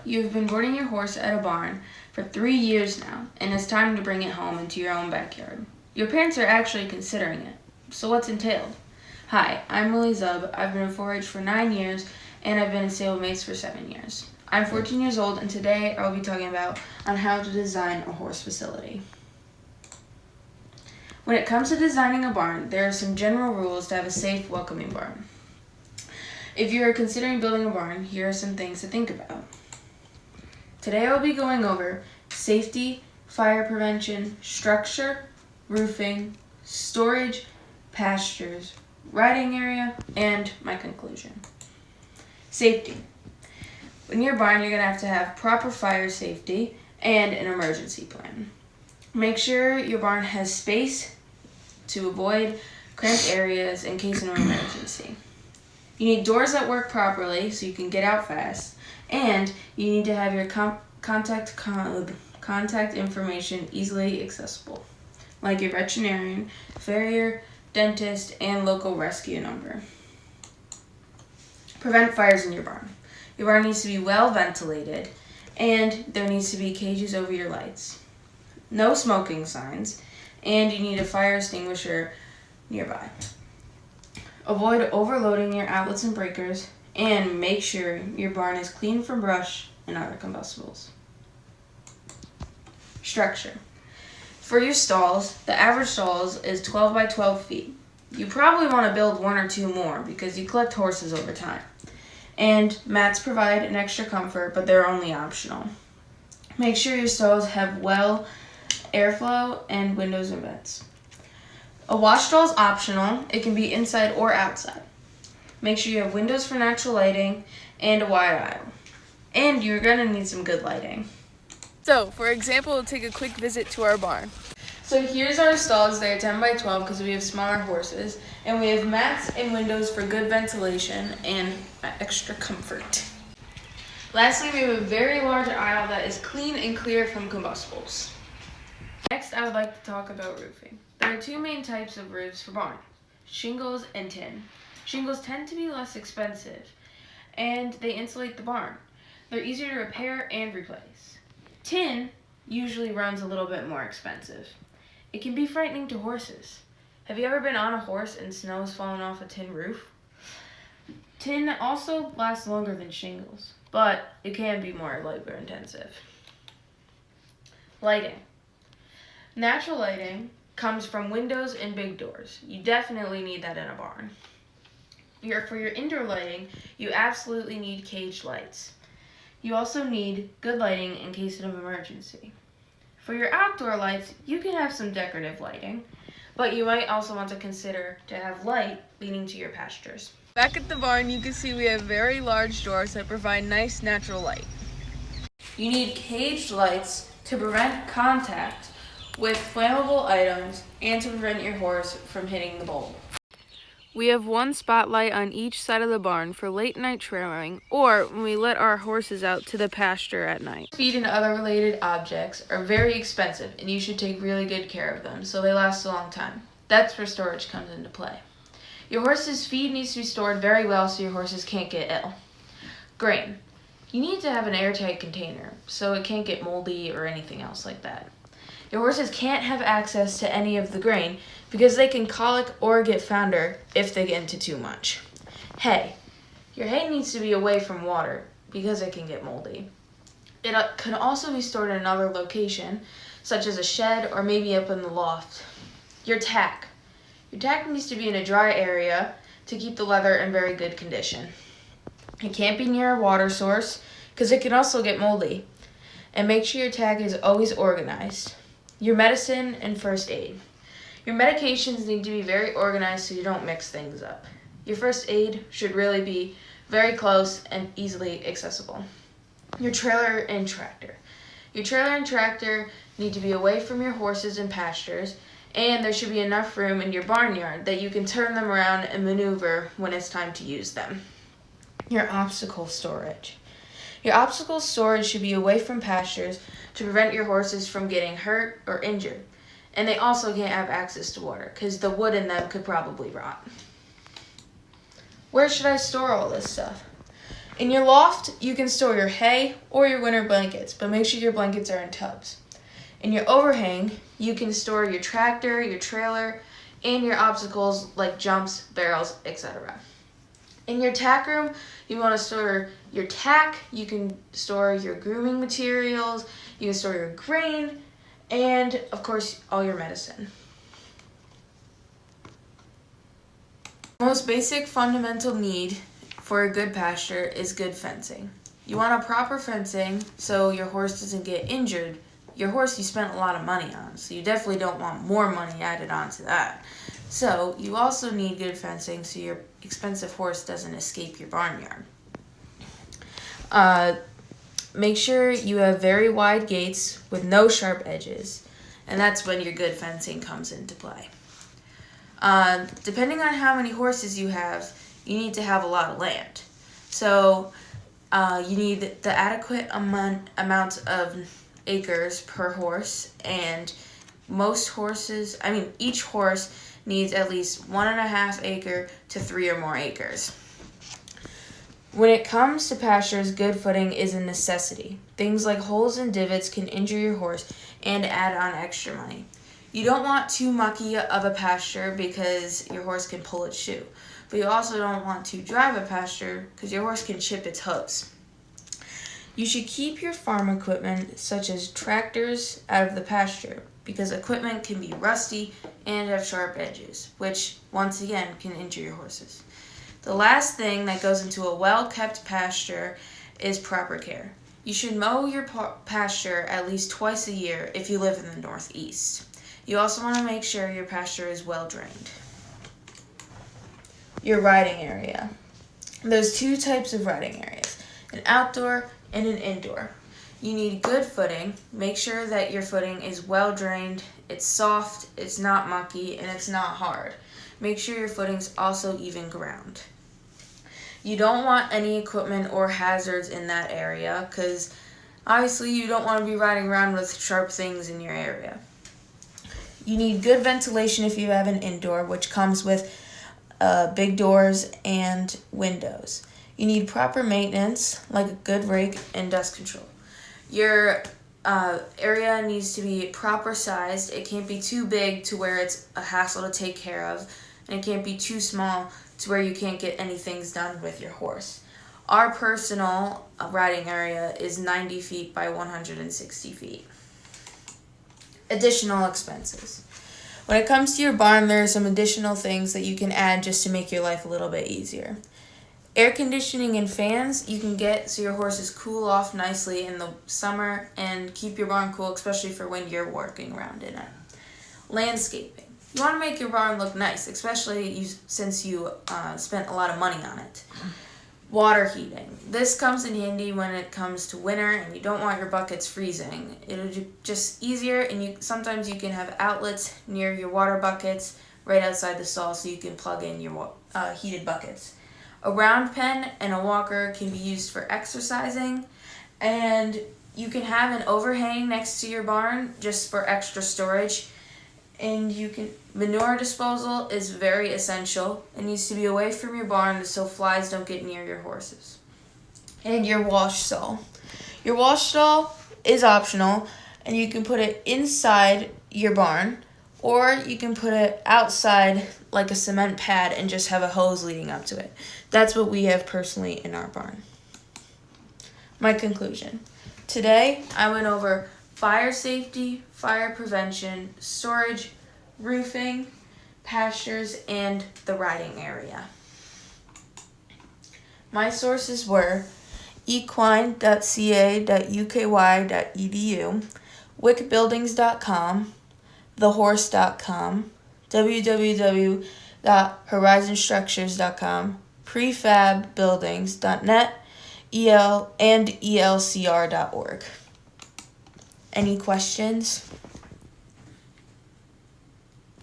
you have been boarding your horse at a barn for 3 years now, and it's time to bring it home into your own backyard. Your parents are actually considering it. So what's entailed? Hi, I'm Czub. I've been a 4-H for 9 years, and I've been a Stablemates for 7 years. I'm 14 years old, and today I'll be talking about on how to design a horse facility. When it comes to designing a barn, there are some general rules to have a safe, welcoming barn. If you're considering building a barn, here are some things to think about. Today I'll be going over safety, fire prevention, structure, roofing, storage, pastures, riding area, and my conclusion. Safety. In your barn, you're going to have proper fire safety and an emergency plan. Make sure your barn has space to avoid cramped areas in case of an emergency. You need doors that work properly so you can get out fast, and you need to have your contact information easily accessible, like your veterinarian, farrier, dentist, and local rescue number. Prevent fires in your barn. Your barn needs to be well ventilated, and there needs to be cages over your lights. No smoking signs, and you need a fire extinguisher nearby. Avoid overloading your outlets and breakers, and make sure your barn is clean from brush and other combustibles. Structure. For your stalls, the average stalls is 12 by 12 feet. You probably want to build 1 or 2 more because you collect horses over time. And mats provide an extra comfort, but they're only optional. Make sure your stalls have well airflow and windows and vents. A wash stall is optional. It can be inside or outside. Make sure you have windows for natural lighting and a wide aisle. And you're going to need some good lighting. So, for example, we'll take a quick visit to our barn. So here's our stalls. They're 10 by 12 because we have smaller horses. And we have mats and windows for good ventilation and extra comfort. Lastly, we have a very large aisle that is clean and clear from combustibles. Next, I would like to talk about roofing. There are 2 main types of roofs for barn, shingles and tin. Shingles tend to be less expensive, and they insulate the barn. They're easier to repair and replace. Tin usually runs a little bit more expensive. It can be frightening to horses. Have you ever been on a horse and snow has fallen off a tin roof? Tin also lasts longer than shingles, but it can be more labor intensive. Lighting. Natural lighting comes from windows and big doors. You definitely need that in a barn. For your indoor lighting, you absolutely need caged lights. You also need good lighting in case of an emergency. For your outdoor lights, you can have some decorative lighting, but you might also want to consider to have light leading to your pastures. Back at the barn, you can see we have very large doors that provide nice natural light. You need caged lights to prevent contact with flammable items and to prevent your horse from hitting the bulb. We have 1 spotlight on each side of the barn for late night trailing or when we let our horses out to the pasture at night. Feed and other related objects are very expensive, and you should take really good care of them so they last a long time. That's where storage comes into play. Your horse's feed needs to be stored very well so your horses can't get ill. Grain. You need to have an airtight container so it can't get moldy or anything else like that. Your horses can't have access to any of the grain because they can colic or get founder if they get into too much. Hay. Your hay needs to be away from water because it can get moldy. It can also be stored in another location, such as a shed or maybe up in the loft. Your tack. Your tack needs to be in a dry area to keep the leather in very good condition. It can't be near a water source because it can also get moldy. And make sure your tack is always organized. Your medicine and first aid. Your medications need to be very organized so you don't mix things up. Your first aid should really be very close and easily accessible. Your trailer and tractor. Your trailer and tractor need to be away from your horses and pastures, and there should be enough room in your barnyard that you can turn them around and maneuver when it's time to use them. Your obstacle storage. Your obstacle storage should be away from pastures to prevent your horses from getting hurt or injured. And they also can't have access to water because the wood in them could probably rot. Where should I store all this stuff? In your loft, you can store your hay or your winter blankets, but make sure your blankets are in tubs. In your overhang, you can store your tractor, your trailer, and your obstacles like jumps, barrels, etc. In your tack room, you want to store your tack, you can store your grooming materials, you can store your grain, and of course, all your medicine. The most basic fundamental need for a good pasture is good fencing. You want a proper fencing so your horse doesn't get injured. Your horse you spent a lot of money on, so you definitely don't want more money added onto that. So you also need good fencing so your expensive horse doesn't escape your barnyard. Make sure you have very wide gates with no sharp edges, and that's when your good fencing comes into play. Depending on how many horses you have, you need to have a lot of land. So you need the adequate amount of acres per horse, and each horse needs at least 1.5 acre to 3 or more acres. When it comes to pastures, good footing is a necessity. Things like holes and divots can injure your horse and add on extra money. You don't want too mucky of a pasture because your horse can pull its shoe. But you also don't want too dry of a pasture because your horse can chip its hooves. You should keep your farm equipment, such as tractors, out of the pasture because equipment can be rusty and have sharp edges, which once again can injure your horses. The last thing that goes into a well-kept pasture is proper care. You should mow your pasture at least twice a year if you live in the Northeast. You also want to make sure your pasture is well drained. Your riding area. There's 2 types of riding areas, an outdoor and an indoor. You need good footing. Make sure that your footing is well drained, it's soft, it's not mucky, and it's not hard. Make sure your footing's also even ground. You don't want any equipment or hazards in that area because obviously you don't want to be riding around with sharp things in your area. You need good ventilation if you have an indoor, which comes with big doors and windows. You need proper maintenance, like a good rake and dust control. Your area needs to be proper sized. It can't be too big to where it's a hassle to take care of, and it can't be too small to where you can't get any things done with your horse. Our personal riding area is 90 feet by 160 feet. Additional expenses. When it comes to your barn, there are some additional things that you can add just to make your life a little bit easier. Air conditioning and fans you can get so your horses cool off nicely in the summer and keep your barn cool, especially for when you're working around in it. Landscaping. You want to make your barn look nice, especially since you spent a lot of money on it. Water heating. This comes in handy when it comes to winter and you don't want your buckets freezing. It'll be just easier, and sometimes you can have outlets near your water buckets right outside the stall so you can plug in your heated buckets. A round pen and a walker can be used for exercising, and you can have an overhang next to your barn just for extra storage. And manure disposal is very essential. It needs to be away from your barn so flies don't get near your horses. And your wash stall. Your wash stall is optional, and you can put it inside your barn, or you can put it outside like a cement pad and just have a hose leading up to it. That's what we have personally in our barn. My conclusion. Today, I went over fire safety, fire prevention, storage, roofing, pastures, and the riding area. My sources were equine.ca.uky.edu, wickbuildings.com, thehorse.com, www.horizonstructures.com, prefabbuildings.net, and elcr.org. Any questions?